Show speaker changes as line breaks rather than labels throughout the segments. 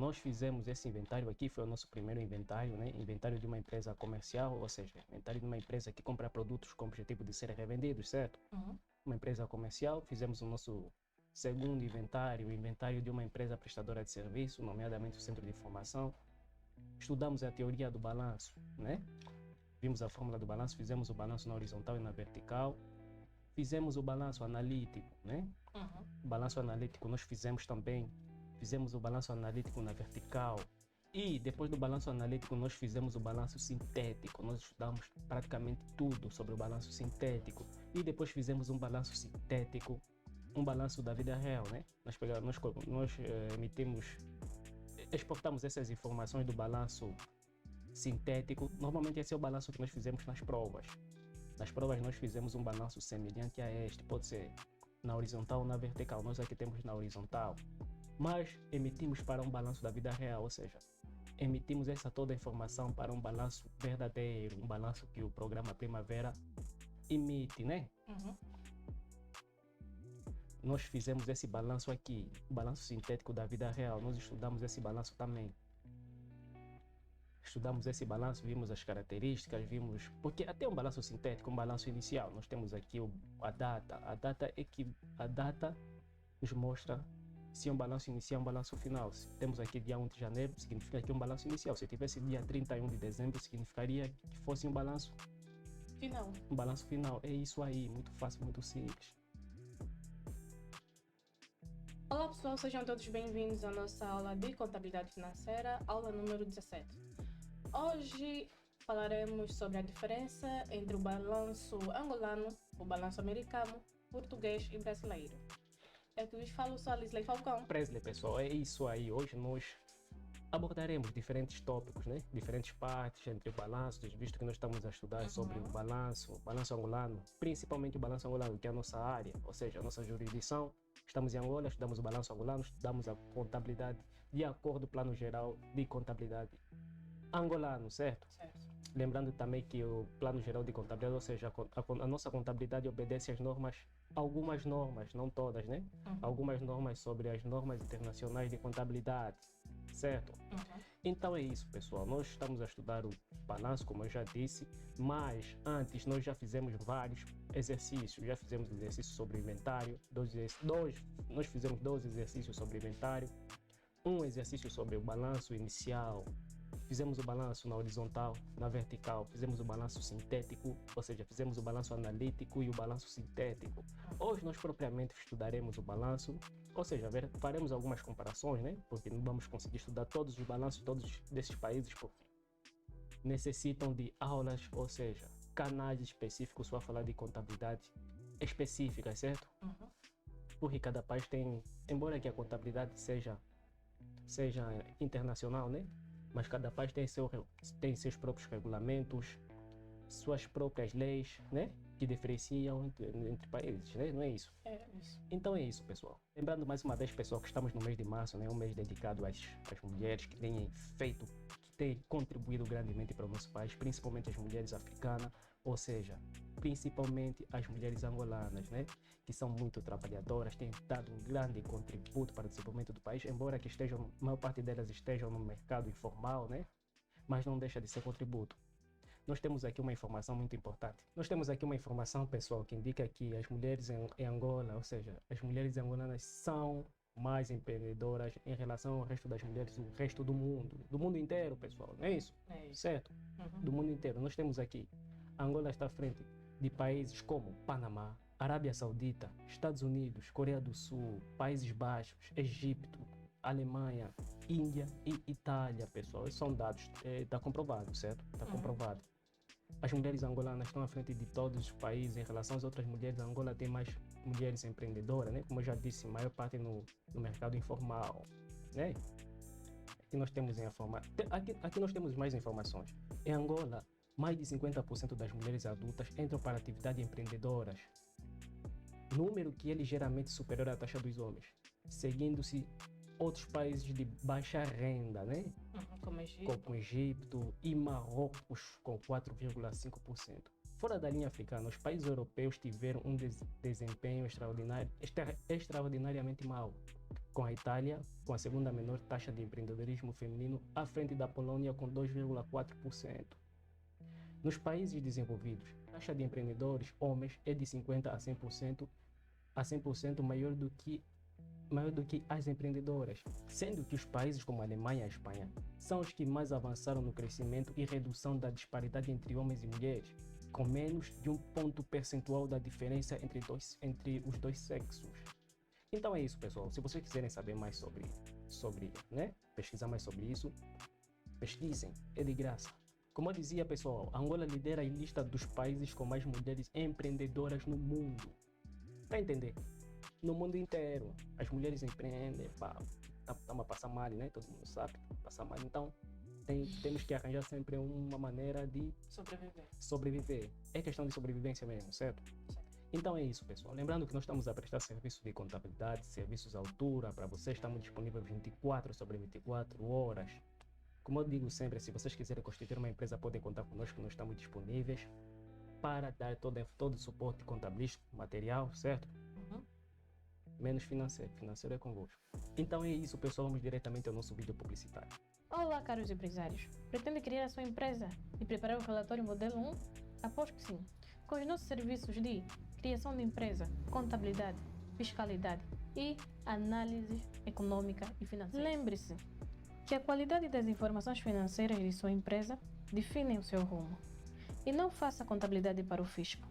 Nós fizemos esse inventário aqui, foi o nosso primeiro inventário, né? Inventário de uma empresa comercial, ou seja, inventário de uma empresa que compra produtos com o objetivo de serem revendidos, certo? Uma empresa comercial. Fizemos o nosso segundo inventário, o inventário de uma empresa prestadora de serviço, nomeadamente o Centro de Informação. Estudamos a teoria do balanço, né? Vimos a fórmula do balanço, fizemos o balanço na horizontal e na vertical. Fizemos o balanço analítico, né? O balanço analítico nós fizemos também. Fizemos o balanço analítico na vertical. E depois do balanço analítico nós fizemos o balanço sintético. Nós estudamos praticamente tudo sobre o balanço sintético. E depois fizemos um balanço sintético, um balanço da vida real, né? Nós exportamos essas informações do balanço sintético. Normalmente esse é o balanço que nós fizemos nas provas. Nas provas nós fizemos um balanço semelhante a este, pode ser na horizontal ou na vertical. Nós aqui temos na horizontal, mas emitimos para um balanço da vida real, ou seja, emitimos essa toda a informação para um balanço verdadeiro, um balanço que o programa Primavera emite, né? Nós fizemos esse balanço aqui, o balanço sintético da vida real. Nós estudamos esse balanço também. Estudamos esse balanço, vimos as características, vimos... Porque até um balanço sintético, um balanço inicial, nós temos aqui a data. A data nos mostra se é um balanço inicial ou um balanço final. Se temos aqui dia 1 de janeiro, significa que é um balanço inicial. Se tivesse dia 31 de dezembro, significaria que fosse um balanço
final.
Um balanço final. É isso aí, muito fácil, muito simples.
Olá pessoal, sejam todos bem-vindos à nossa aula de contabilidade financeira, aula número 17. Hoje falaremos sobre a diferença entre o balanço angolano, o balanço americano, português e brasileiro. Eu que vos falo, sou a Lisley Falcão.
Presley, pessoal, é isso aí. Hoje nós abordaremos diferentes tópicos, né? Diferentes partes entre o balanço, visto que nós estamos a estudar sobre o balanço angolano, principalmente o balanço angolano, que é a nossa área, ou seja, a nossa jurisdição. Estamos em Angola, estudamos o balanço angolano, estudamos a contabilidade de acordo com o plano geral de contabilidade angolano, certo?
Certo.
Lembrando também que o plano geral de contabilidade, ou seja, a nossa contabilidade obedece às normas, algumas normas, não todas, né? Algumas normas sobre as normas internacionais de contabilidade, certo? Então é isso, pessoal. Nós estamos a estudar o balanço, como eu já disse, mas antes nós já fizemos vários exercícios. Já fizemos exercícios sobre inventário, nós fizemos 2 exercícios sobre inventário, um exercício sobre o balanço inicial. Fizemos o balanço na horizontal, na vertical, fizemos o balanço sintético, ou seja, fizemos o balanço analítico e o balanço sintético. Hoje nós propriamente estudaremos o balanço, ou seja, faremos algumas comparações, né? Porque não vamos conseguir estudar todos os balanços todos desses países, porque necessitam de aulas, ou seja, canais específicos para falar de contabilidade específica, certo? Porque cada país tem, embora que a contabilidade seja internacional, né? Mas cada país tem seus próprios regulamentos, suas próprias leis, né? Que diferenciam entre países, né? Não é isso?
É isso.
Então é isso, pessoal. Lembrando mais uma vez, pessoal, que estamos no mês de março, né? Um mês dedicado às mulheres que têm contribuído grandemente para o nosso país, principalmente as mulheres africanas, ou seja, principalmente as mulheres angolanas, né? Que são muito trabalhadoras, têm dado um grande contributo para o desenvolvimento do país, embora que a maior parte delas estejam no mercado informal, né? Mas não deixa de ser contributo. Nós temos aqui uma informação muito importante. Nós temos aqui uma informação, pessoal, que indica que as mulheres em Angola, ou seja, as mulheres angolanas são mais empreendedoras em relação ao resto das mulheres do resto do mundo inteiro, pessoal, não é isso?
É isso.
Certo? Do mundo inteiro. Nós temos aqui, Angola está à frente de países como Panamá, Arábia Saudita, Estados Unidos, Coreia do Sul, Países Baixos, Egito, Alemanha, Índia e Itália, pessoal. Esses são dados, está comprovado, certo? Está comprovado. As mulheres angolanas estão à frente de todos os países em relação às outras mulheres. A Angola tem mais mulheres empreendedoras, né? Como eu já disse, a maior parte no mercado informal, né? Aqui nós temos aqui nós temos mais informações. Em Angola, mais de 50% das mulheres adultas entram para atividades empreendedoras, número que é ligeiramente superior à taxa dos homens, seguindo-se outros países de baixa renda, né? Como Egito e Marrocos, com 4,5%. Fora da linha africana, os países europeus tiveram um desempenho extraordinariamente mau. com a Itália com a segunda menor taxa de empreendedorismo feminino à frente da Polônia com 2,4%. Nos países desenvolvidos, a taxa de empreendedores homens é de 50 a 100% maior do que as empreendedoras, sendo que os países como a Alemanha e a Espanha são os que mais avançaram no crescimento e redução da disparidade entre homens e mulheres, com menos de um ponto percentual da diferença entre os dois sexos. Então é isso, pessoal. Se vocês quiserem saber mais sobre, né, pesquisar mais sobre isso, pesquisem, é de graça. Como eu dizia, pessoal, Angola lidera a lista dos países com mais mulheres empreendedoras no mundo. Para entender, no mundo inteiro, as mulheres empreendem, estamos a passar mal, né? Todo mundo sabe, passar mal. Então, temos que arranjar sempre uma maneira de sobreviver. É questão de sobrevivência mesmo, certo? Então é isso, pessoal. Lembrando que nós estamos a prestar serviços de contabilidade, serviços à altura para vocês. Estamos disponíveis 24/24 horas. Como eu digo sempre, se vocês quiserem constituir uma empresa, podem contar conosco. Nós estamos disponíveis para dar todo o suporte contabilístico, material, certo? Menos financeiro. Financeiro é convosco. Então é isso, pessoal. Vamos diretamente ao nosso vídeo publicitário.
Olá, caros empresários. Pretende criar a sua empresa e preparar o relatório modelo 1? Aposto que sim. Com os nossos serviços de criação de empresa, contabilidade, fiscalidade e análise econômica e financeira. Lembre-se que a qualidade das informações financeiras de sua empresa definem o seu rumo. E não faça contabilidade para o fisco.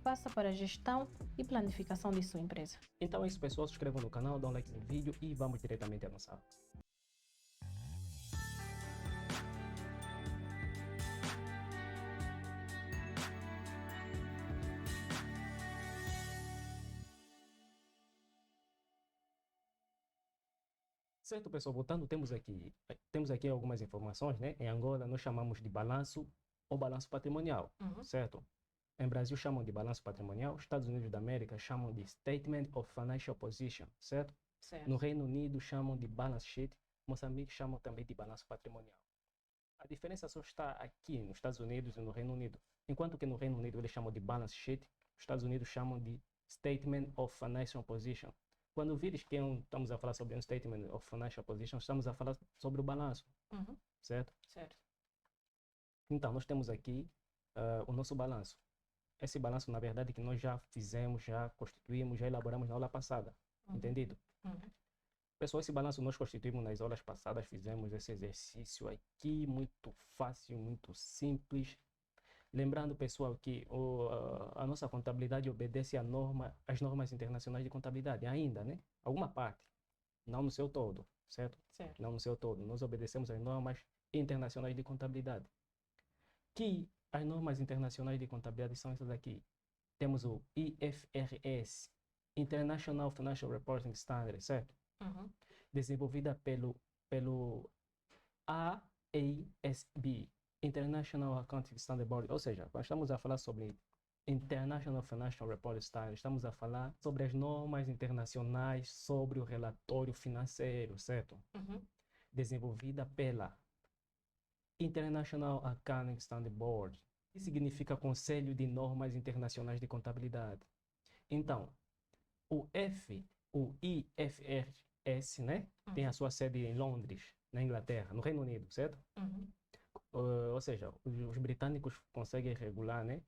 Faça para a gestão e planificação de sua empresa.
Então é isso, pessoal. Se inscrevam no canal, dá um like no vídeo e vamos diretamente à nossa aula. Certo, pessoal, voltando, temos aqui algumas informações, né? Em Angola, nós chamamos de balanço ou balanço patrimonial, certo? Em Brasil, chamam de balanço patrimonial. Estados Unidos da América chamam de Statement of Financial Position, certo? No Reino Unido, chamam de Balance Sheet. Moçambique chamam também de balanço patrimonial. A diferença só está aqui nos Estados Unidos e no Reino Unido. Enquanto que no Reino Unido eles chamam de Balance Sheet, os Estados Unidos chamam de Statement of Financial Position. Quando vires que estamos a falar sobre um Statement of Financial Position, estamos a falar sobre o balanço, certo?
Certo.
Então, nós temos aqui o nosso balanço. Esse balanço, na verdade, que nós já fizemos, já constituímos, já elaboramos na aula passada, entendido? Pessoal, esse balanço nós constituímos nas aulas passadas, fizemos esse exercício aqui, muito fácil, muito simples. Lembrando, pessoal, que a nossa contabilidade obedece às normas internacionais de contabilidade, ainda, né? Alguma parte, não no seu todo, certo? Não no seu todo. Nós obedecemos às normas internacionais de contabilidade. Que as normas internacionais de contabilidade são essas aqui. Temos o IFRS, International Financial Reporting Standard, certo? Desenvolvida pelo AASB, International Accounting Standard Board, ou seja, quando estamos a falar sobre International Financial Reporting Standard, estamos a falar sobre as normas internacionais sobre o relatório financeiro, certo? Desenvolvida pela International Accounting Standard Board, que significa Conselho de Normas Internacionais de Contabilidade. Então, o IFRS, né, tem a sua sede em Londres, na Inglaterra, no Reino Unido, certo? Ou seja, os britânicos conseguem regular, né?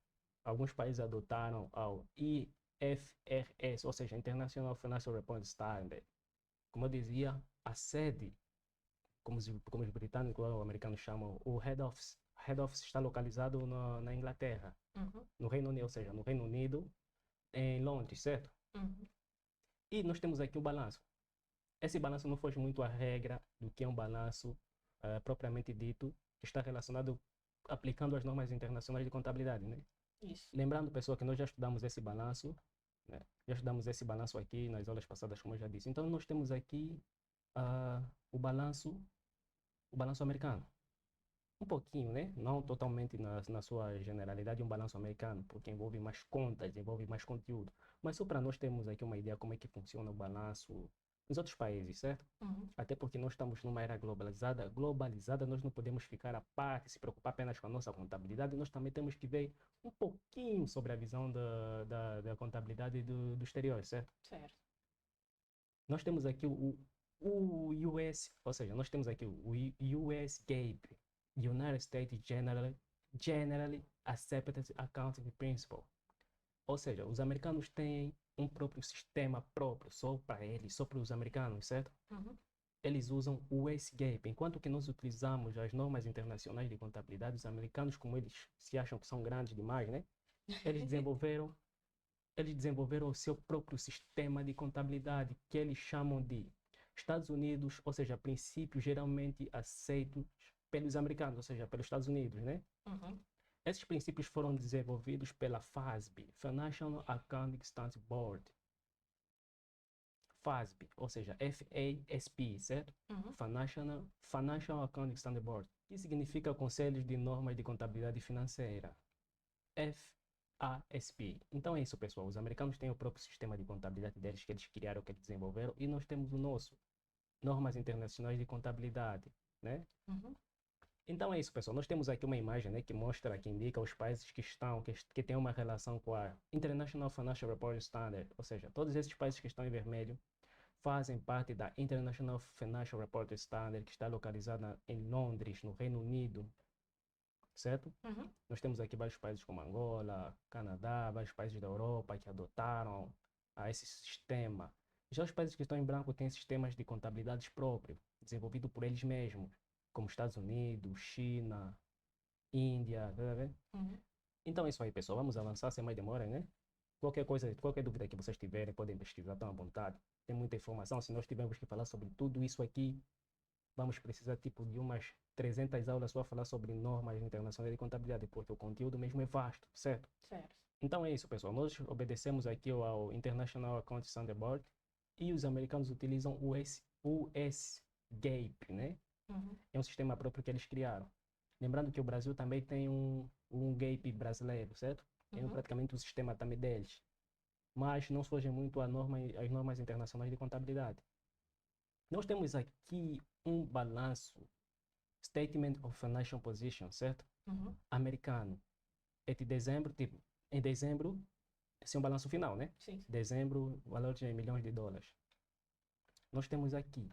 Alguns países adotaram ao IFRS, ou seja, International Financial Reporting Standard. Como eu dizia, a sede, como os britânicos ou americanos chamam, o head office está localizado na Inglaterra, no Reino Unido, ou seja, no Reino Unido, em Londres, certo? E nós temos aqui o balanço. Esse balanço não foge muito à regra do que é um balanço propriamente dito, que está relacionado aplicando as normas internacionais de contabilidade, né?
Isso.
Lembrando, pessoal, que nós já estudamos esse balanço, né? Já estudamos esse balanço aqui nas aulas passadas, como eu já disse. Então, nós temos aqui o balanço americano. Um pouquinho, né? Não totalmente na sua generalidade, um balanço americano, porque envolve mais contas, envolve mais conteúdo. Mas só para nós termos aqui uma ideia como é que funciona o balanço nos outros países, certo? Até porque nós estamos numa era globalizada. Globalizada, nós não podemos ficar à parte, se preocupar apenas com a nossa contabilidade. Nós também temos que ver um pouquinho sobre a visão da contabilidade do exterior, certo?
Certo.
Nós temos aqui o US, ou seja, nós temos aqui o US GAAP, United States Generally Accepted Accounting Principle. Ou seja, os americanos têm um próprio sistema próprio, só para eles, só para os americanos, certo?
Uhum.
Eles usam o US-GAAP, enquanto que nós utilizamos as normas internacionais de contabilidade, os americanos, como eles se acham que são grandes demais, né? Eles desenvolveram, eles desenvolveram o seu próprio sistema de contabilidade, que eles chamam de Estados Unidos, ou seja, princípios geralmente aceitos pelos americanos, ou seja, pelos Estados Unidos, né?
Uhum.
Esses princípios foram desenvolvidos pela FASB, Financial Accounting Standards Board. FASB, ou seja, FASB, certo?
Uhum.
Financial Accounting Standards Board, que significa Conselhos de Normas de Contabilidade Financeira. FASB. Então é isso, pessoal. Os americanos têm o próprio sistema de contabilidade deles, que eles criaram, que eles desenvolveram, e nós temos o nosso, Normas Internacionais de Contabilidade, né?
Uhum.
Então é isso, pessoal. Nós temos aqui uma imagem, né, que mostra, que indica os países que têm uma relação com a International Financial Reporting Standard, ou seja, todos esses países que estão em vermelho fazem parte da International Financial Reporting Standard, que está localizada em Londres, no Reino Unido, certo?
Uhum.
Nós temos aqui vários países como Angola, Canadá, vários países da Europa que adotaram esse sistema. Já os países que estão em branco têm sistemas de contabilidade próprios, desenvolvidos por eles mesmos, como Estados Unidos, China, Índia, tá vendo?
Uhum.
Então é isso aí, pessoal. Vamos avançar sem mais demora, né? Qualquer coisa, qualquer dúvida que vocês tiverem, podem pesquisar, estão à vontade. Tem muita informação. Se nós tivermos que falar sobre tudo isso aqui, vamos precisar tipo de umas 300 aulas só a falar sobre normas internacionais de contabilidade, porque o conteúdo mesmo é vasto, certo?
Certo.
Então é isso, pessoal. Nós obedecemos aqui ao International Accounting Standard Board e os americanos utilizam o US GAAP, né?
Uhum.
É um sistema próprio que eles criaram. Lembrando que o Brasil também tem um GAAP brasileiro, certo? Tem
Uhum.
praticamente o sistema também deles. Mas não fogem muito às normas internacionais de contabilidade. Nós temos aqui um balanço, Statement of Financial Position, certo?
Uhum.
Americano. É de dezembro, tipo, em dezembro, esse é um balanço final, né?
Sim.
Dezembro, valor de milhões de dólares. Nós temos aqui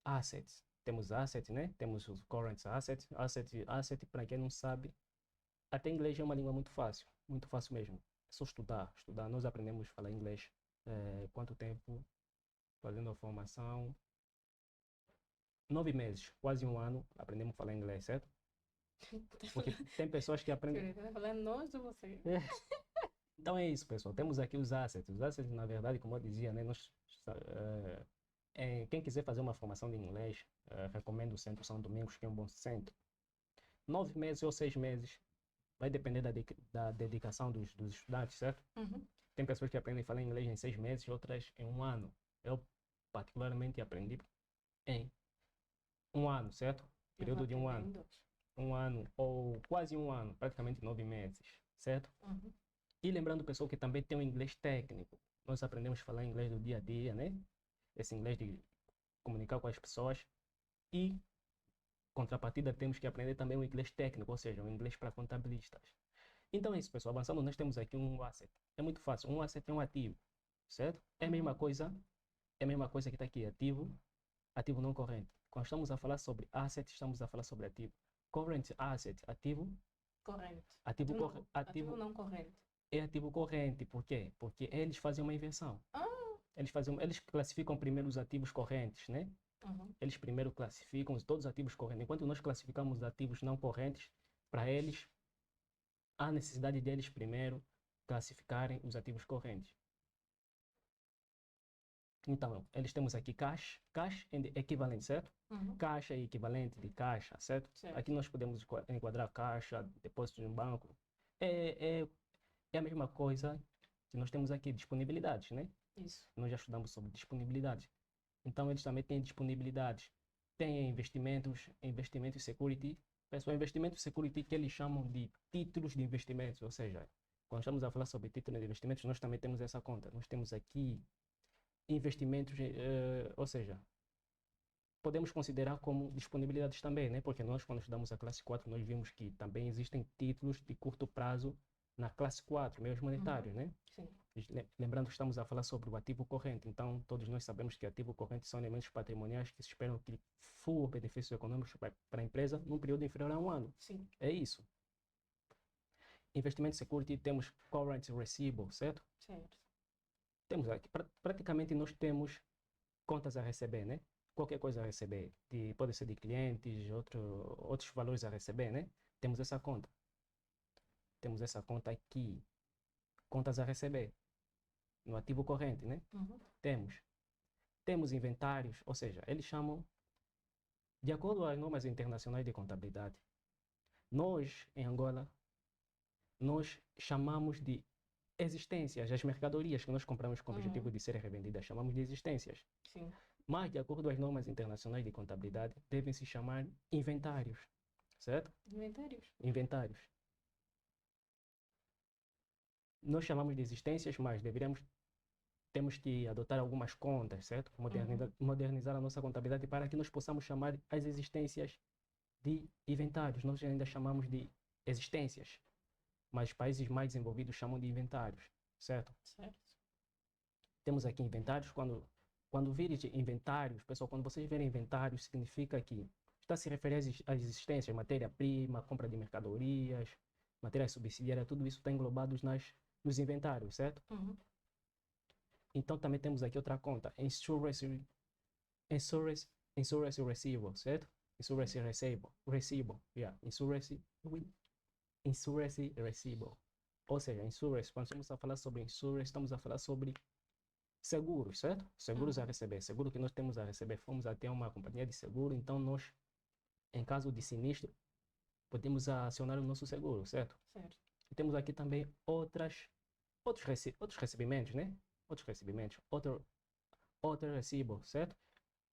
assets. Temos assets, né? Temos os current assets. Asset, para quem não sabe, até inglês é uma língua muito fácil mesmo. É só estudar. Nós aprendemos a falar inglês. Quanto tempo? Fazendo a formação. 9 meses, quase um ano, aprendemos a falar inglês, certo? Porque tem pessoas que aprendem.
Tá falando nós ou você?
Então é isso, pessoal. Temos aqui os assets. Os assets, na verdade, como eu dizia, né? Quem quiser fazer uma formação de inglês, recomendo o Centro São Domingos, que é um bom centro. 9 meses ou 6 meses, vai depender da dedicação dos estudantes, certo?
Uhum.
Tem pessoas que aprendem a falar inglês em 6 meses, outras em um ano. Eu, particularmente, aprendi em um ano, certo? Período de um ano. Um ano, ou quase um ano, praticamente 9 meses, certo?
Uhum.
E lembrando, pessoal, que também tem o inglês técnico. Nós aprendemos a falar inglês do dia a dia, né? Esse inglês de comunicar com as pessoas. E, contrapartida, temos que aprender também o inglês técnico, ou seja, o inglês para contabilistas. Então é isso, pessoal. Avançando, nós temos aqui um asset. É muito fácil. Um asset é um ativo, certo? É a mesma coisa que está aqui, ativo não corrente. Quando estamos a falar sobre asset, estamos a falar sobre ativo. Current asset, ativo.
Corrente.
Ativo
não corrente.
É ativo corrente. Por quê? Porque eles fazem uma inversão.
Ah.
Eles classificam primeiro os ativos correntes, né?
Uhum.
Eles primeiro classificam todos os ativos correntes. Enquanto nós classificamos os ativos não correntes, para eles, há necessidade deles primeiro classificarem os ativos correntes. Então, eles temos aqui cash and equivalente, certo?
Uhum.
Caixa e equivalente de caixa, certo? Aqui nós podemos enquadrar caixa, depósito no banco. É a mesma coisa que nós temos aqui, disponibilidades, né?
Isso.
Nós já estudamos sobre disponibilidade. Então, eles também têm disponibilidades. Tem investimentos security. Pessoal, investimento security que eles chamam de títulos de investimentos. Ou seja, quando estamos a falar sobre títulos de investimentos, nós também temos essa conta. Nós temos aqui investimentos, ou seja, podemos considerar como disponibilidades também, né? Porque nós, quando estudamos a classe 4, nós vimos que também existem títulos de curto prazo na classe 4, meios monetários, né?
Sim.
Lembrando que estamos a falar sobre o ativo corrente, então todos nós sabemos que ativo corrente são elementos patrimoniais que se esperam que fuam benefícios econômicos para a empresa num período inferior a um ano.
Sim.
É isso. Investimento security, temos current receivable, certo?
Certo.
Temos aqui, praticamente nós temos contas a receber, né? Qualquer coisa a receber, pode ser de clientes, outros valores a receber, né? Temos essa conta. Temos essa conta aqui, contas a receber, no ativo corrente, né? Temos inventários, ou seja, eles chamam, de acordo com as normas internacionais de contabilidade, nós, em Angola, nós chamamos de existências, as mercadorias que nós compramos com o objetivo de serem revendidas, chamamos de existências.
Sim.
Mas, de acordo com as normas internacionais de contabilidade, devem se chamar inventários, certo? Inventários. Nós chamamos de existências, mas temos que adotar algumas contas, certo? Modernizar a nossa contabilidade para que nós possamos chamar as existências de inventários. Nós ainda chamamos de existências, mas países mais desenvolvidos chamam de inventários, certo?
Certo.
Temos aqui inventários. Quando vires inventários, pessoal, quando vocês verem inventários, significa que está se refere às existências, matéria-prima, compra de mercadorias, matérias subsidiárias, tudo isso está englobado nos inventários, certo? Então também temos aqui outra conta, insurance receivable, certo? Insurance receivable, yeah, insurance receivable. Ou seja, insurance, quando estamos a falar sobre insurance, estamos a falar sobre seguros, certo? Seguros a receber, seguro que nós temos a receber, fomos até uma companhia de seguro, então nós, em caso de sinistro, podemos acionar o nosso seguro, certo?
Certo.
E temos aqui também outros recebimentos, né? Outro recibo, certo?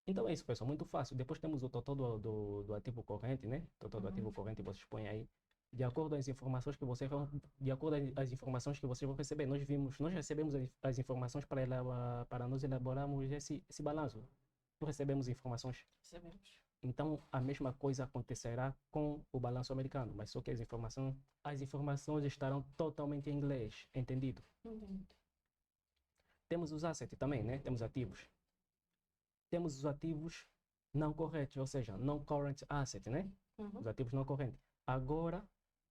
Então é isso, pessoal, muito fácil. Depois temos o total do ativo corrente, né? Total do ativo corrente, vocês põem aí. De acordo com as informações que vocês vão receber. Nós recebemos as informações para nós elaborarmos esse balanço. Não recebemos informações.
Recebemos.
Então, a mesma coisa acontecerá com o balanço americano, mas só que as informações estarão totalmente em inglês, entendido?
Entendido.
Temos os assets também, né? Temos ativos. Temos os ativos não corretos, ou seja, non-current asset, né? Os ativos não correntes. Agora,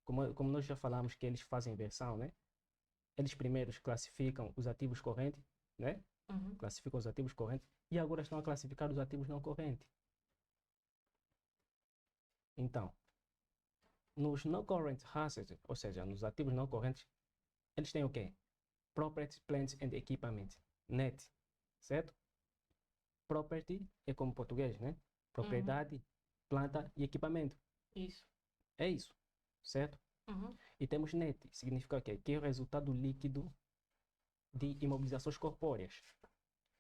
como nós já falamos que eles fazem inversão, né? Eles primeiro classificam os ativos correntes, né? Classificam os ativos correntes e agora estão a classificar os ativos não correntes. Então, nos non-current assets, ou seja, nos ativos não correntes, eles têm o quê? Property, plant and equipment, NET, certo? Property é como português, né? Propriedade, planta e equipamento.
Isso.
É isso, certo? E temos NET, significa o quê? Que é o resultado líquido de imobilizações corpóreas.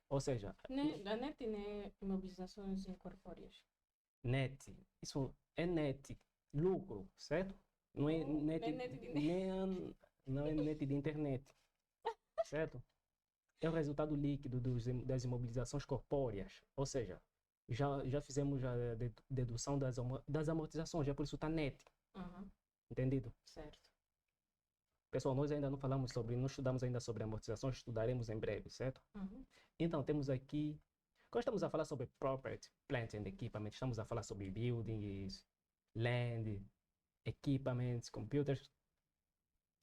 Ou seja...
A NET, né? Imobilizações incorpóreas.
NET, isso é NET, lucro, certo? Não é NET, não é NET de internet, certo? É o resultado líquido das imobilizações corpóreas, ou seja, já fizemos a dedução das amortizações, é por isso está NET, entendido?
Certo.
Pessoal, nós ainda não estudamos ainda sobre amortizações, estudaremos em breve, certo? Então, temos aqui, quando estamos a falar sobre property, plant and equipment, estamos a falar sobre buildings, land, equipaments, computers.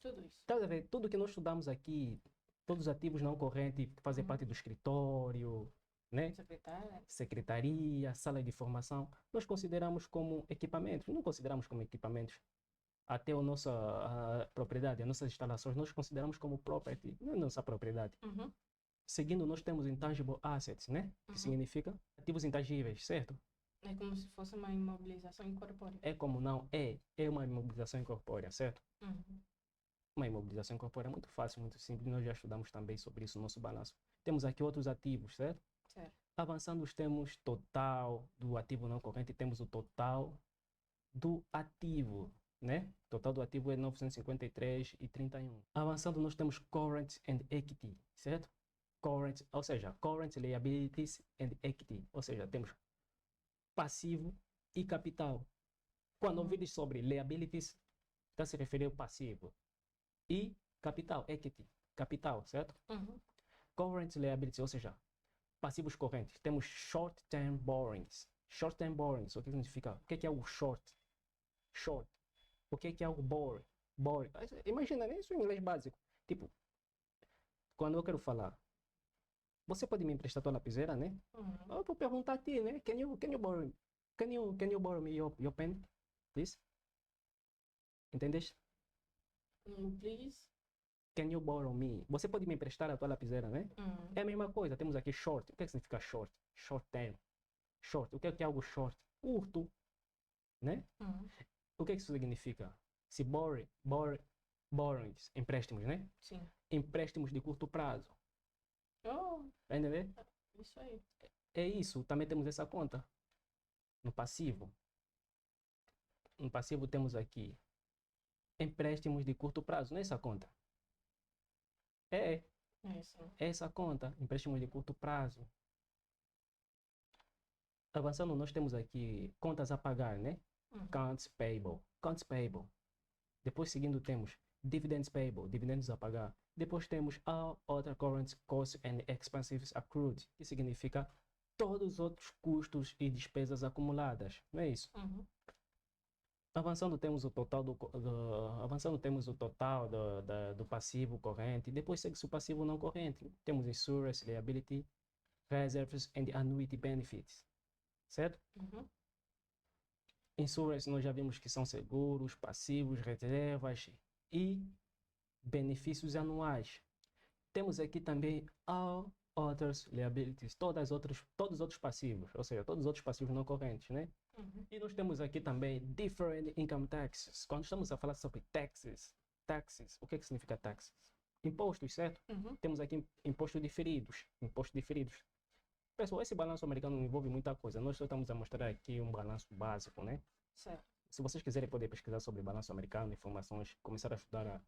Tudo isso.
Estás a ver? Tudo que nós estudamos aqui, todos os ativos não correntes que fazem parte do escritório, né? Secretaria, sala de formação, nós consideramos como equipamentos. Não consideramos como equipamentos. Até a nossa propriedade, as nossas instalações, nós consideramos como property, não é nossa propriedade. Seguindo, nós temos intangible assets, né? Que significa ativos intangíveis, certo?
É como se fosse uma imobilização incorpórea.
É como não, é uma imobilização incorpórea, certo? Uma imobilização incorpórea é muito fácil, muito simples, nós já estudamos também sobre isso no nosso balanço. Temos aqui outros ativos, certo?
Certo.
Avançando, temos total do ativo não corrente, temos o total do ativo, né? Total do ativo é 953,31. Avançando, nós temos current and equity, certo? Current, ou seja, current liabilities and equity, ou seja, temos passivo e capital. Quando ouvires sobre liabilities, está se referindo ao passivo. E capital, equity, capital, certo?
Uhum.
Current liabilities, ou seja, passivos correntes. Temos short-term borrowings. Short-term borrowings, o que significa? O que é o short? Short. O que é o borrow? Borrow. Imagina, né? Isso em inglês básico. Tipo, quando eu quero falar, você pode me emprestar tua lapiseira, né?
Uhum.
Eu vou perguntar a ti, né? Can you borrow? Can you borrow me your pen, please? Entendes?
Please.
Can you borrow me? Você pode me emprestar a tua lapiseira, né?
Uhum.
É a mesma coisa. Temos aqui short. O que significa short? Short term. Short. O que é algo short? Curto, né?
Uhum.
O que isso significa? Se borrowings, empréstimos, né?
Sim.
Empréstimos de curto prazo.
Oh,
Tá entendendo?
isso aí.
É isso. Também temos essa conta. No passivo. No passivo temos aqui empréstimos de curto prazo. Não é essa conta? É
Isso.
essa conta. Empréstimos de curto prazo. Avançando, nós temos aqui contas a pagar, né?
Uhum.
Accounts payable. Accounts payable. Depois, seguindo, temos dividends payable, dividendos a pagar. Depois temos all other current costs and expenses accrued, que significa todos os outros custos e despesas acumuladas. Não é isso?
Uhum.
Avançando, temos o total avançando, temos o total do passivo corrente. Depois segue-se o passivo não corrente. Temos insurance, liability, reserves and annuity benefits. Certo?
Uhum.
Insurance, nós já vimos que são seguros, passivos, reservas e benefícios anuais. Temos aqui também all others liabilities, todos os outros passivos, ou seja, todos os outros passivos não correntes, né?
Uhum.
E nós temos aqui também different income taxes. Quando estamos a falar sobre taxes, o que significa taxes? Impostos, certo?
Uhum.
Temos aqui impostos diferidos, Pessoal, esse balanço americano envolve muita coisa. Nós só estamos a mostrar aqui um balanço básico, né?
Certo.
Se vocês quiserem, podem pesquisar sobre balanço americano, informações, começar a estudar.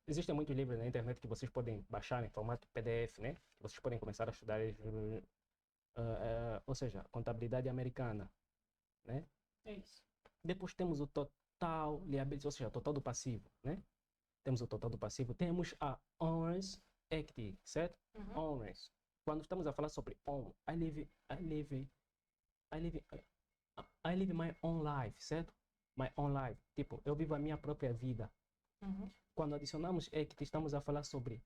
Existem muitos livros na internet que vocês podem baixar em formato PDF, né? Vocês podem começar a estudar, ou seja, contabilidade americana, né?
É isso.
Depois temos o total liability, ou seja, o total do passivo, né? Temos o total do passivo. Temos a owner's equity, certo?
Uhum.
Owners. Quando estamos a falar sobre own, I live my own life, certo? My own life. Tipo, eu vivo a minha própria vida.
Uhum.
Quando adicionamos equity, estamos a falar sobre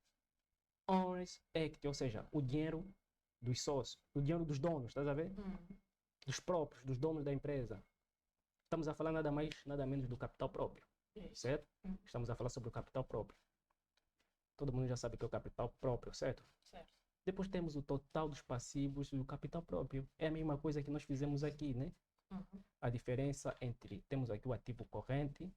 owner's equity, ou seja, o dinheiro dos sócios, o dinheiro dos donos, estás a ver?
Uhum.
Dos próprios, dos donos da empresa. Estamos a falar nada mais, nada menos do capital próprio,
Isso.
certo?
Uhum.
Estamos a falar sobre o capital próprio. Todo mundo já sabe que é o capital próprio, certo?
Certo.
Depois temos o total dos passivos e o capital próprio. É a mesma coisa que nós fizemos aqui, né?
Uhum.
A diferença entre, temos aqui o ativo corrente,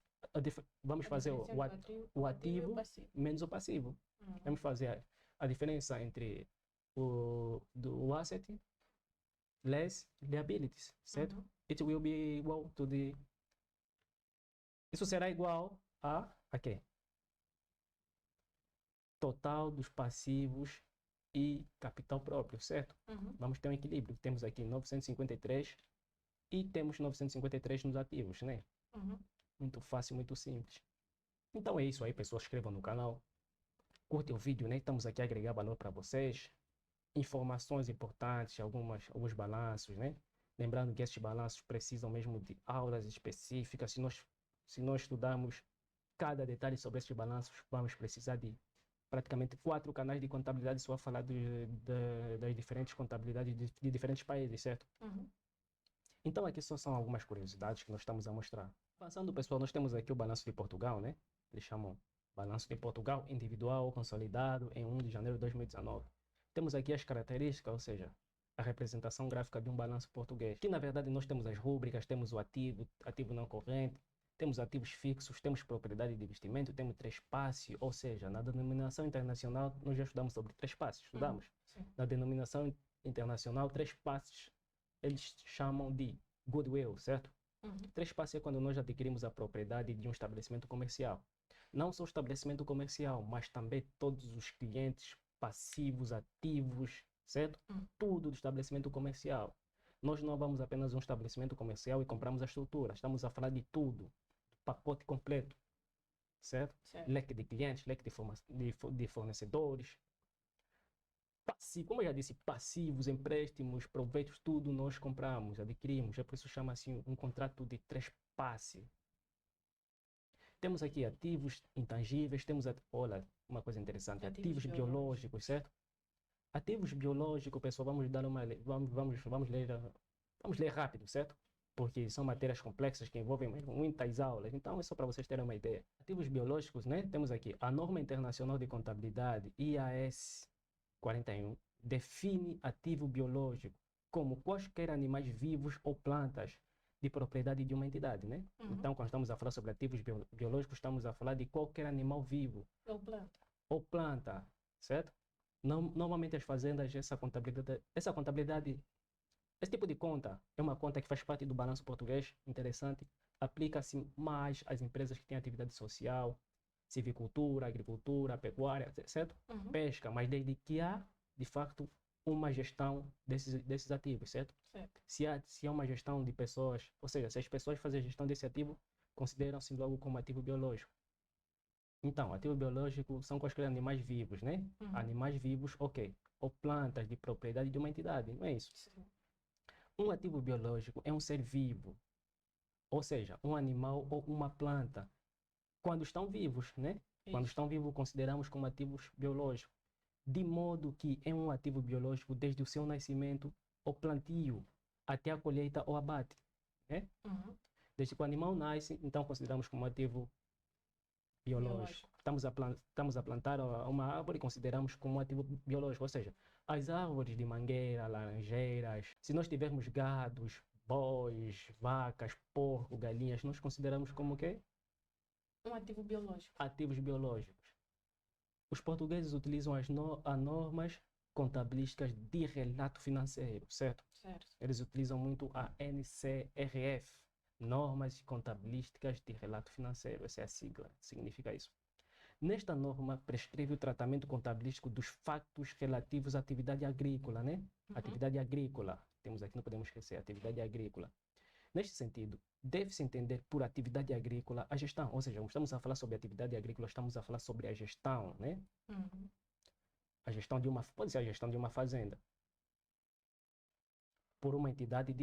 vamos
A
fazer
diferença entre
o
e
ativo
o passivo.
menos o passivo.
Uhum.
Vamos fazer a diferença entre o asset less liabilities, certo?
Uhum.
It will be equal to the... Isso será igual a quê? Total dos passivos e capital próprio, certo?
Uhum.
Vamos ter um equilíbrio. Temos aqui 953 e temos 953 nos ativos, né?
Uhum.
Muito fácil, muito simples. Então é isso aí, pessoal. Inscrevam no canal. Curtem o vídeo, né? Estamos aqui a agregar valor para vocês. Informações importantes, alguns balanços, né? Lembrando que esses balanços precisam mesmo de aulas específicas. Se nós estudarmos cada detalhe sobre esses balanços, vamos precisar de praticamente 4 canais de contabilidade só a falar das diferentes contabilidades de diferentes países, certo?
Uhum.
Então aqui só são algumas curiosidades que nós estamos a mostrar. Passando, pessoal, nós temos aqui o balanço de Portugal, né? Eles chamam balanço de Portugal individual consolidado em 1 de janeiro de 2019. Temos aqui as características, ou seja, a representação gráfica de um balanço português. Que na verdade nós temos as rúbricas, temos o ativo não corrente, temos ativos fixos, temos propriedade de investimento, temos trespasse, ou seja, na denominação internacional nós já estudamos sobre trespasse, estudamos.
Sim.
Na denominação internacional, trespasses eles chamam de goodwill, certo?
Uhum.
Trespasse é quando nós adquirimos a propriedade de um estabelecimento comercial. Não só o estabelecimento comercial, mas também todos os clientes passivos, ativos, certo? Tudo do estabelecimento comercial. Nós não vamos apenas a um estabelecimento comercial e compramos a estrutura. Estamos a falar de tudo, do pacote completo, certo?
Certo.
Leque de clientes, leque de fornecedores. Como eu já disse, passivos, empréstimos, proveitos, tudo nós compramos, adquirimos. É por isso chama-se um contrato de trespasse. Temos aqui ativos intangíveis, olha, uma coisa interessante, ativos biológicos, certo? Ativos biológicos, pessoal, vamos dar vamos ler rápido, certo? Porque são matérias complexas que envolvem muitas aulas. Então, é só para vocês terem uma ideia. Ativos biológicos, né? Temos aqui a Norma Internacional de Contabilidade, IAS 41, define ativo biológico como quaisquer animais vivos ou plantas de propriedade de uma entidade, né? Então, quando estamos a falar sobre ativos biológicos, estamos a falar de qualquer animal vivo. Ou planta, certo? Normalmente as fazendas, essa contabilidade, esse tipo de conta é uma conta que faz parte do balanço português, interessante, aplica-se mais às empresas que têm atividade social, civicultura, agricultura, pecuária, certo? Pesca, mas desde que há, de facto, uma gestão desses ativos, certo? Se há uma gestão de pessoas, ou seja, se as pessoas fazem a gestão desse ativo, consideram-se logo como ativo biológico. Então, ativo biológico são quaisquer animais vivos, né? Animais vivos, ok. Ou plantas de propriedade de uma entidade, não é isso?
Sim.
Um ativo biológico é um ser vivo, ou seja, um animal ou uma planta, quando estão vivos, né?
Isso.
Quando estão vivos, consideramos como ativos biológicos. De modo que é um ativo biológico desde o seu nascimento ou plantio até a colheita ou abate, né? Desde que o animal nasce, então consideramos como ativo biológico. Estamos a plantar uma árvore e consideramos como um ativo biológico, ou seja, as árvores de mangueira, laranjeiras, se nós tivermos gados, bois, vacas, porco, galinhas, nós consideramos como o quê?
Um ativo biológico.
Ativos biológicos. Os portugueses utilizam as normas contabilísticas de relato financeiro, certo?
Certo.
Eles utilizam muito a NCRF, Normas Contabilísticas de Relato Financeiro. Essa é a sigla, significa isso. Nesta norma, prescreve o tratamento contabilístico dos factos relativos à atividade agrícola, né? Atividade agrícola. Temos aqui, não podemos esquecer, atividade agrícola. Neste sentido, deve-se entender por atividade agrícola a gestão. Ou seja, estamos a falar sobre atividade agrícola, estamos a falar sobre a gestão, né? A gestão pode ser a gestão de uma fazenda. Por uma entidade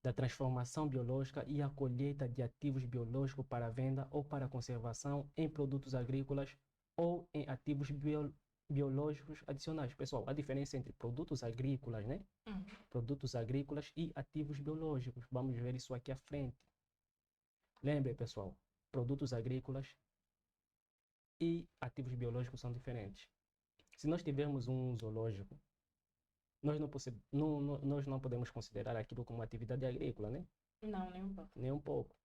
da transformação biológica e a colheita de ativos biológicos para venda ou para conservação em produtos agrícolas ou em ativos biológicos adicionais. Pessoal, a diferença entre produtos agrícolas, né? Produtos agrícolas e ativos biológicos. Vamos ver isso aqui à frente. Lembre, pessoal, produtos agrícolas e ativos biológicos são diferentes. Se nós tivermos um zoológico, nós não podemos considerar aquilo como atividade agrícola, né?
Não, nem um pouco.
Nem um pouco.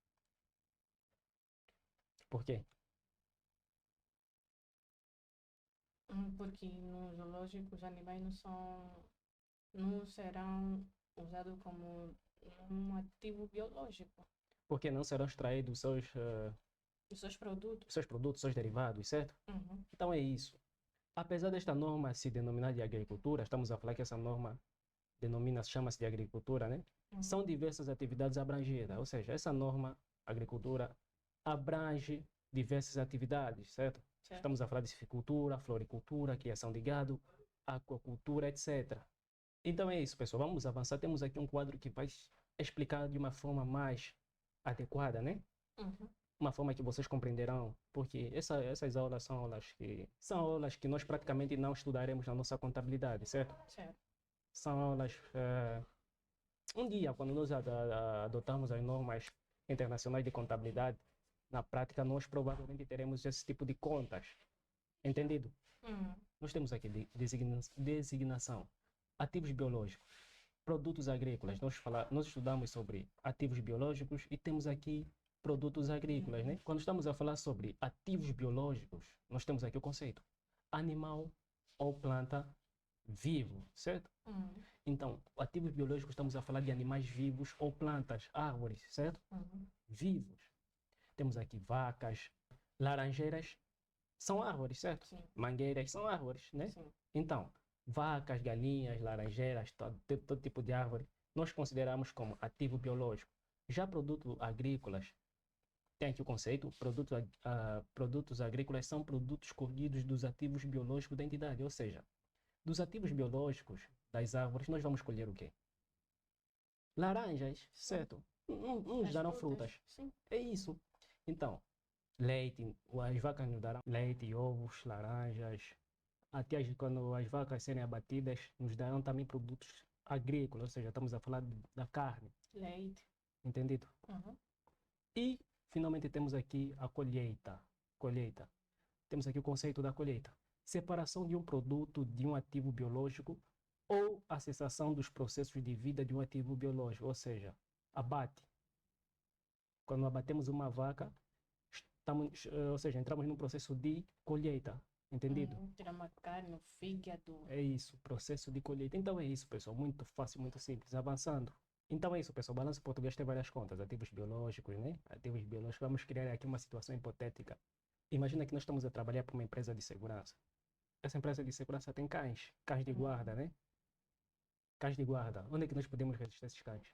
Por quê?
Porque no zoológico os animais não serão usados como um ativo biológico.
Porque não serão extraídos
Os seus produtos.
seus derivados, certo? Então é isso. Apesar desta norma se denominar de agricultura, estamos a falar que essa norma chama-se de agricultura, né? São diversas atividades abrangidas, ou seja, essa norma, agricultura, abrange diversas atividades, certo? Estamos a falar de civicultura, floricultura, criação de gado, aquacultura, etc. Então é isso, pessoal. Vamos avançar. Temos aqui um quadro que vai explicar de uma forma mais adequada, né? Uma forma que vocês compreenderão, porque essas aulas são aulas que nós praticamente não estudaremos na nossa contabilidade, certo?
Certo.
São aulas... um dia, quando nós adotarmos as normas internacionais de contabilidade, na prática nós provavelmente teremos esse tipo de contas. Entendido? Nós temos aqui designação. Ativos biológicos. Produtos agrícolas. Nós estudamos sobre ativos biológicos e temos aqui produtos agrícolas, né? Quando estamos a falar sobre ativos biológicos, nós temos aqui o conceito animal ou planta vivo, certo? Então, ativos biológicos, estamos a falar de animais vivos ou plantas, árvores, certo? Vivos. Temos aqui vacas, laranjeiras, são árvores, certo?
Sim.
Mangueiras são árvores, né?
Sim.
Então, vacas, galinhas, laranjeiras, todo tipo de árvore, nós consideramos como ativo biológico. Já produtos agrícolas, tem aqui o conceito, produtos agrícolas são produtos colhidos dos ativos biológicos da entidade, ou seja, dos ativos biológicos das árvores, nós vamos colher o quê? Laranjas, certo? Não nos
As
darão
frutas.
frutas.
Sim.
É isso. Então, leite, as vacas nos darão leite, ovos, laranjas. Até quando as vacas serem abatidas, nos darão também produtos agrícolas, ou seja, estamos a falar da carne,
Leite.
entendido?
Uhum.
E, finalmente, temos aqui a colheita. Colheita. Temos aqui o conceito da colheita. Separação de um produto de um ativo biológico ou a cessação dos processos de vida de um ativo biológico, ou seja, abate. Quando abatemos uma vaca, ou seja, entramos num processo de colheita, entendido?
Tirar uma carne, o fígado.
É isso, processo de colheita. Então é isso, pessoal, muito fácil, muito simples. Avançando. Então é isso, pessoal. O balanço português tem várias contas, ativos biológicos, né? Ativos biológicos. Vamos criar aqui uma situação hipotética. Imagina que nós estamos a trabalhar para uma empresa de segurança. Essa empresa de segurança tem cães de guarda, né? Cães de guarda. Onde é que nós podemos registrar esses cães?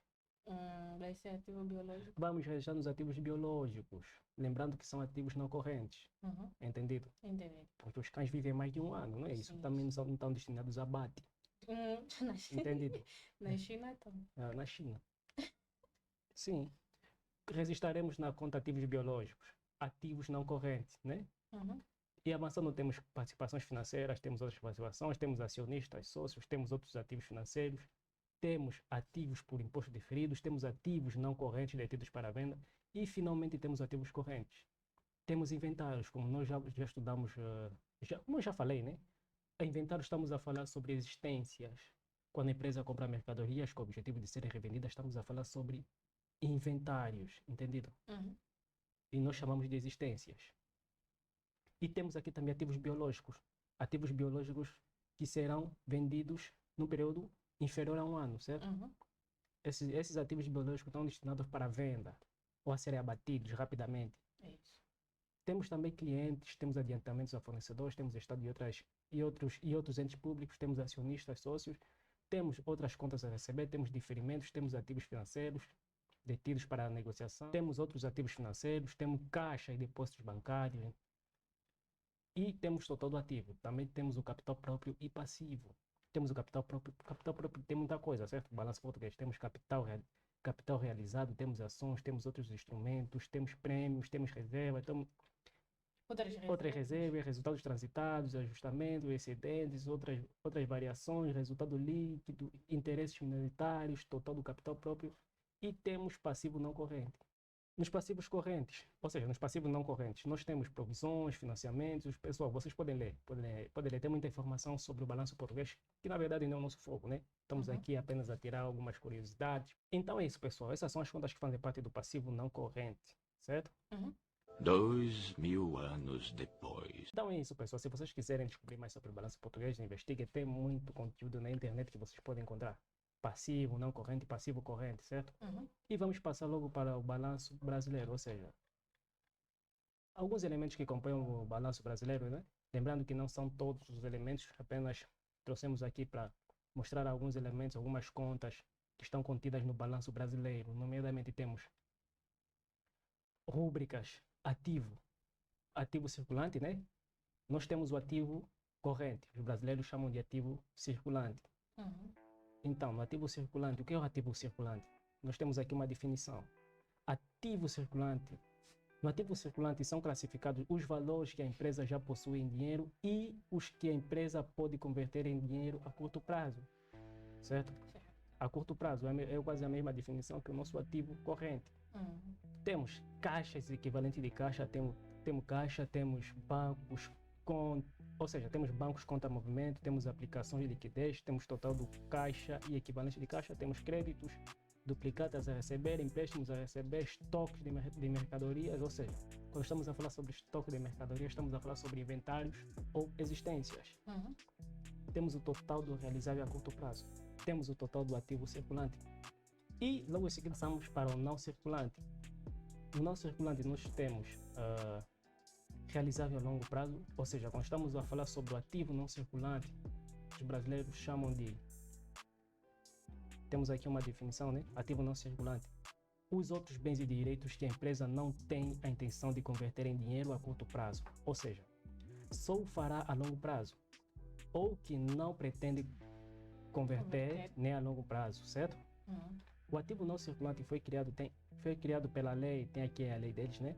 Vai ser ativo biológico.
Vamos registrar nos ativos biológicos. Lembrando que são ativos não correntes.
Uhum.
Entendido?
Entendi.
Porque os cães vivem mais de um ano, não é isso?
Sim.
Também não estão destinados a abate.
Na China.
Entendido?
Na China, então.
Na China. Sim. Registraremos na conta ativos biológicos. Ativos não correntes, né?
Uhum.
E avançando, temos participações financeiras, temos outras participações, temos acionistas, sócios, temos outros ativos financeiros, temos ativos por imposto diferidos, temos ativos não correntes detidos para venda e, finalmente, temos ativos correntes. Temos inventários, como nós já estudamos, como eu já falei, né? Em inventário estamos a falar sobre existências. Quando a empresa compra mercadorias com o objetivo de serem revendidas, estamos a falar sobre inventários, entendido?
Uhum.
E nós chamamos de existências. E temos aqui também ativos biológicos que serão vendidos num período inferior a um ano, certo?
Uhum.
Esses ativos biológicos estão destinados para venda ou a serem abatidos rapidamente.
É isso.
Temos também clientes, temos adiantamentos a fornecedores, temos Estado e outros entes públicos, temos acionistas, sócios, temos outras contas a receber, temos diferimentos, temos ativos financeiros detidos para a negociação, temos outros ativos financeiros, temos caixa e depósitos bancários e temos total do ativo. Também temos o capital próprio e passivo. Temos o capital próprio. O capital próprio tem muita coisa, certo? Balanço português. Temos capital realizado, temos ações, temos outros instrumentos, temos prêmios, temos reserva, outras reservas, resultados transitados, ajustamentos, excedentes, outras variações, resultado líquido, interesses minoritários, total do capital próprio e temos passivo não corrente. Nos passivos correntes, ou seja, nos passivos não correntes, nós temos provisões, financiamentos. Pessoal, vocês podem ler. Tem muita informação sobre o balanço português, que na verdade não é o nosso foco, né? Estamos aqui apenas a tirar algumas curiosidades. Então é isso, pessoal. Essas são as contas que fazem parte do passivo não corrente, certo?
2000 anos depois.
Então é isso, pessoal. Se vocês quiserem descobrir mais sobre o balanço português, investiguem. Tem muito conteúdo na internet que vocês podem encontrar. Passivo, não corrente, passivo corrente, certo? E vamos passar logo para o balanço brasileiro, ou seja, alguns elementos que compõem o balanço brasileiro, né? Lembrando que não são todos os elementos, apenas trouxemos aqui para mostrar alguns elementos, algumas contas que estão contidas no balanço brasileiro. Nomeadamente temos rúbricas, ativo circulante, né? Nós temos o ativo corrente, os brasileiros chamam de ativo circulante. Então, no ativo circulante, o que é o ativo circulante? Nós temos aqui uma definição. Ativo circulante. No ativo circulante são classificados os valores que a empresa já possui em dinheiro e os que a empresa pode converter em dinheiro a curto prazo. Certo? A curto prazo é quase a mesma definição que o nosso ativo corrente. Temos caixas equivalentes de caixa, temos caixa, temos bancos, ou seja, temos bancos contra movimento, temos aplicações de liquidez, temos total do caixa e equivalente de caixa, temos créditos, duplicatas a receber, empréstimos a receber, estoques de mercadorias, ou seja, quando estamos a falar sobre estoque de mercadorias, estamos a falar sobre inventários ou existências. Temos o total do realizável a curto prazo, temos o total do ativo circulante e logo em seguida passamos para o não circulante. No não circulante nós temos realizável a longo prazo, ou seja, quando estamos a falar sobre o ativo não circulante, os brasileiros chamam de... Temos aqui uma definição, né? Ativo não circulante. os outros bens e direitos que a empresa não tem a intenção de converter em dinheiro a curto prazo, ou seja, só o fará a longo prazo, ou que não pretende converter nem a longo prazo, certo? O ativo não circulante foi criado pela lei, tem aqui a lei deles, né?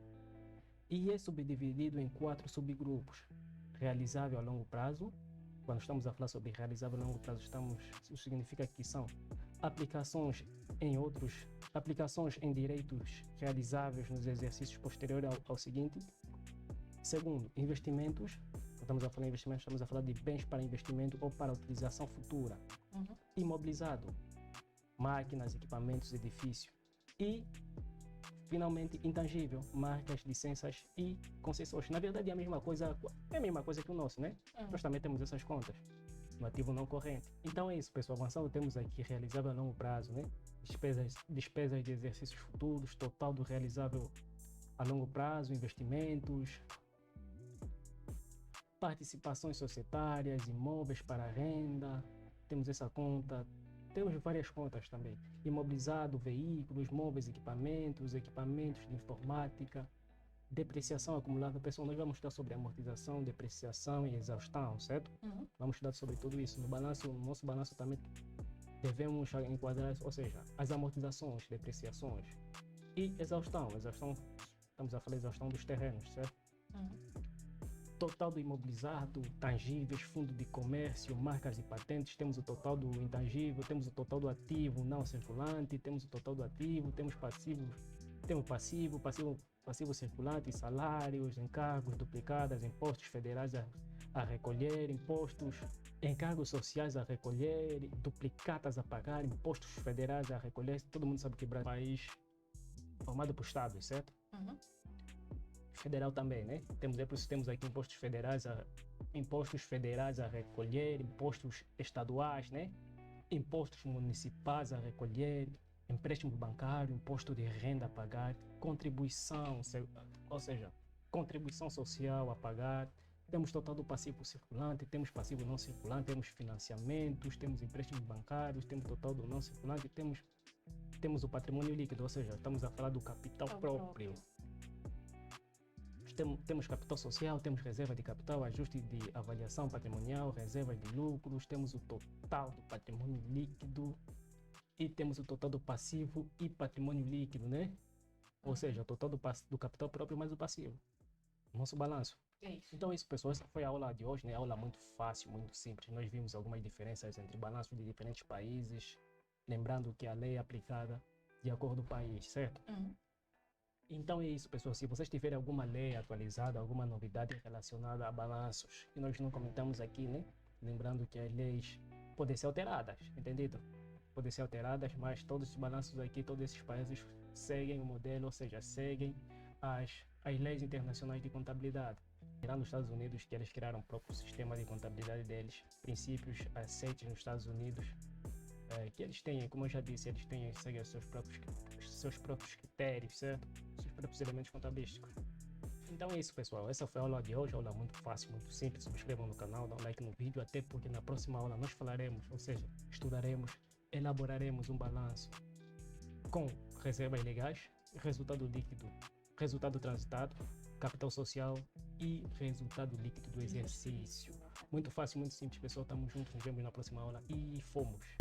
E é subdividido em 4 subgrupos. Realizável a longo prazo. Quando estamos a falar sobre realizável a longo prazo, isso significa que são aplicações em direitos realizáveis nos exercícios posteriores ao seguinte. Segundo, investimentos. Quando estamos a falar de investimentos, estamos a falar de bens para investimento ou para utilização futura. Imobilizado, máquinas, equipamentos, edifício. E, finalmente, intangível, marcas, licenças e concessões. Na verdade, é a mesma coisa que o nosso, né? Nós também temos essas contas no ativo não corrente. Então é isso, pessoal. Avançando, temos aqui realizável a longo prazo, né? Despesas de exercícios futuros, total do realizável a longo prazo, investimentos, participações societárias, imóveis para renda. Temos essa conta. Temos várias contas também. Imobilizado, veículos, móveis, equipamentos de informática, depreciação acumulada. Pessoal, nós vamos estudar sobre amortização, depreciação e exaustão, certo? Vamos estudar sobre tudo isso. No nosso balanço também devemos enquadrar, ou seja, as amortizações, depreciações e exaustão. Estamos a falar de exaustão dos terrenos, certo? Total do imobilizado, tangíveis, fundo de comércio, marcas e patentes, temos o total do intangível, temos o total do ativo não circulante, temos o total do ativo, temos passivo circulante, salários, encargos, duplicadas, impostos federais a recolher, encargos sociais a recolher, duplicatas a pagar, impostos federais a recolher. Todo mundo sabe que o Brasil é um país formado por estados, certo? Federal também, né? Temos aqui impostos federais a recolher, impostos estaduais, né? Impostos municipais a recolher, empréstimo bancário, imposto de renda a pagar, contribuição social a pagar. Temos total do passivo circulante, temos passivo não circulante, temos financiamentos, temos empréstimos bancários, temos total do não circulante, temos o patrimônio líquido, ou seja, estamos a falar do capital próprio. Temos capital social, temos reserva de capital, ajuste de avaliação patrimonial, reservas de lucros, temos o total do patrimônio líquido e temos o total do passivo e patrimônio líquido, né? Ou seja, o total do capital próprio mais o passivo. Nosso balanço. Então é isso, pessoal. Essa foi a aula de hoje, né? Aula muito fácil, muito simples. Nós vimos algumas diferenças entre balanços de diferentes países, lembrando que a lei é aplicada de acordo com o país, certo? Então é isso, pessoal. Se vocês tiverem alguma lei atualizada, alguma novidade relacionada a balanços que nós não comentamos aqui, né? Lembrando que as leis podem ser alteradas, entendido? Podem ser alteradas, mas todos os balanços aqui, todos esses países seguem o modelo, ou seja, seguem as leis internacionais de contabilidade. Tirando os Estados Unidos, que eles criaram o próprio sistema de contabilidade deles, princípios aceitos nos Estados Unidos, que eles têm, como eu já disse, eles seguem os seus próprios critérios, certo? Seus próprios elementos contabilísticos. Então é isso, pessoal. Essa foi a aula de hoje, aula muito fácil, muito simples. Subscrevam no canal, dá um like no vídeo, até porque na próxima aula nós falaremos, ou seja, estudaremos, elaboraremos um balanço com reservas legais, resultado líquido, resultado transitado, capital social e resultado líquido do exercício. Muito fácil, muito simples, pessoal. Tamo juntos, nos vemos na próxima aula e fomos!